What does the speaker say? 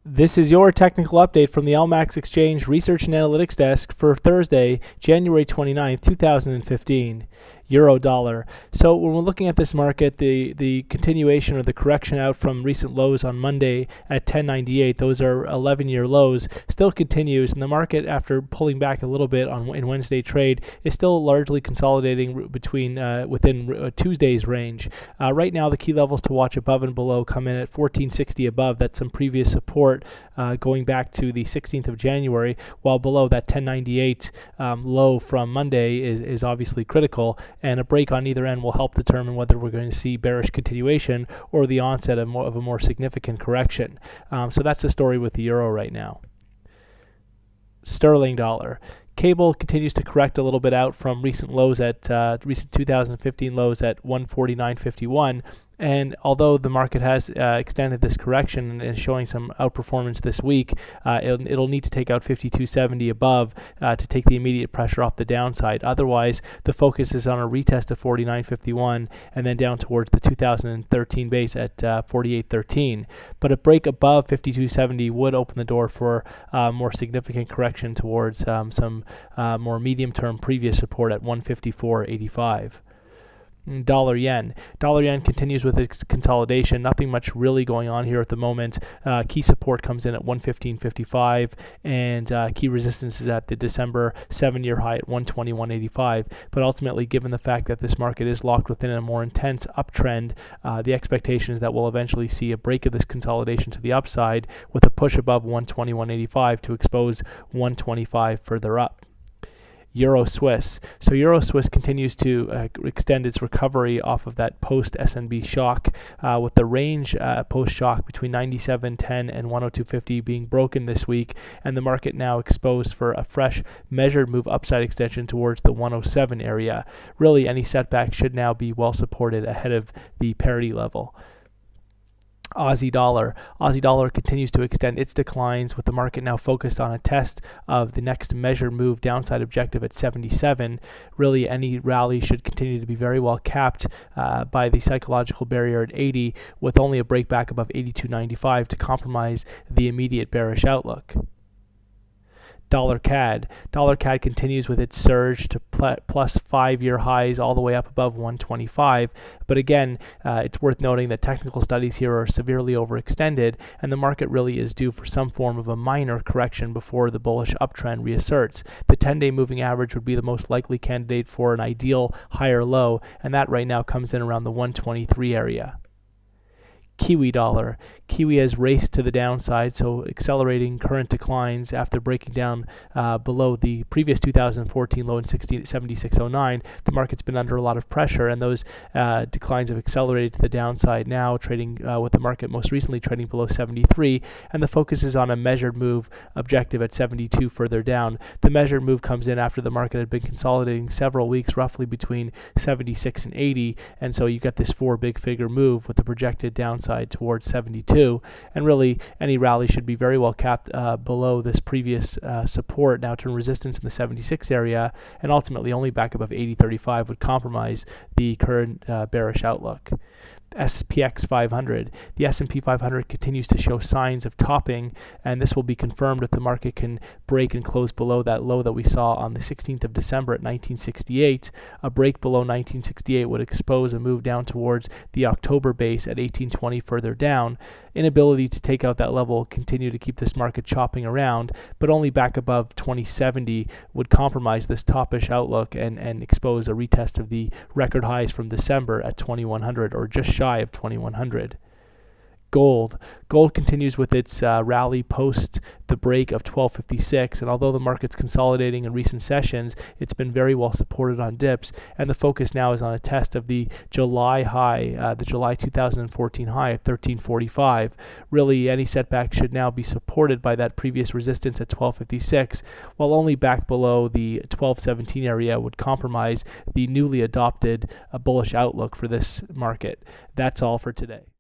This is your technical update from the LMAX Exchange Research and Analytics Desk for Thursday, January 29th, 2015. Euro dollar. So when we're looking at this market, the continuation or the correction out from recent lows on Monday at 10.98, those are 11-year lows, still continues, and the market, after pulling back a little bit in Wednesday trade, is still largely consolidating within Tuesday's range. Right now, the key levels to watch above and below come in at 1460 above. That's some previous support going back to the 16th of January, while below that 10.98 low from Monday is obviously critical. And a break on either end will help determine whether we're going to see bearish continuation or the onset of a more significant correction. So that's the story with the euro right now. Sterling dollar. Cable continues to correct a little bit out from recent lows at recent 2015 lows at 149.51. And although the market has extended this correction and is showing some outperformance this week, it'll need to take out 52.70 above to take the immediate pressure off the downside. Otherwise, the focus is on a retest of 49.51 and then down towards the 2013 base at 48.13. But a break above 52.70 would open the door for more significant correction towards some more medium-term previous support at 154.85. Dollar yen. Dollar yen continues with its consolidation. Nothing much really going on here at the moment. Key support comes in at 115.55, and key resistance is at the December 7-year high at 121.85. But ultimately, given the fact that this market is locked within a more intense uptrend, the expectation is that we'll eventually see a break of this consolidation to the upside with a push above 121.85 to expose 125 further up. Euro Swiss. So Euro Swiss continues to extend its recovery off of that post SNB shock, with the range post shock between 97.10 and 102.50 being broken this week, and the market now exposed for a fresh measured move upside extension towards the 107 area. Really, any setback should now be well supported ahead of the parity level. Aussie dollar. Aussie dollar continues to extend its declines, with the market now focused on a test of the next measured move downside objective at 77. Really, any rally should continue to be very well capped by the psychological barrier at 80, with only a breakback above 82.95 to compromise the immediate bearish outlook. Dollar CAD. Dollar CAD continues with its surge to plus 5-year highs all the way up above 125. But again, it's worth noting that technical studies here are severely overextended, and the market really is due for some form of a minor correction before the bullish uptrend reasserts. The 10-day moving average would be the most likely candidate for an ideal higher low, and that right now comes in around the 123 area. Kiwi dollar. Kiwi has raced to the downside, so accelerating current declines after breaking down below the previous 2014 low in 76.09. The market's been under a lot of pressure, and those declines have accelerated to the downside now, trading with the market most recently trading below 73, and the focus is on a measured move objective at 72 further down. The measured move comes in after the market had been consolidating several weeks, roughly between 76 and 80, and so you get this 4 big figure move with the projected downside towards 72, and really any rally should be very well capped below this previous support, now turn resistance in the 76 area, and ultimately only back above 80.35 would compromise the current bearish outlook. SPX 500. The S&P 500 continues to show signs of topping, and this will be confirmed if the market can break and close below that low that we saw on the 16th of December at 1968. A break below 1968 would expose a move down towards the October base at 1820 further down. Inability to take out that level will continue to keep this market chopping around, but only back above 2070 would compromise this toppish outlook and expose a retest of the record highs from December at 2100, or just shy of 2100. Gold. Gold continues with its rally post the break of 1256, and although the market's consolidating in recent sessions, it's been very well supported on dips, and the focus now is on a test of the July high, the July 2014 high at 1345. Really, any setback should now be supported by that previous resistance at 1256, while only back below the 1217 area would compromise the newly adopted bullish outlook for this market. That's all for today.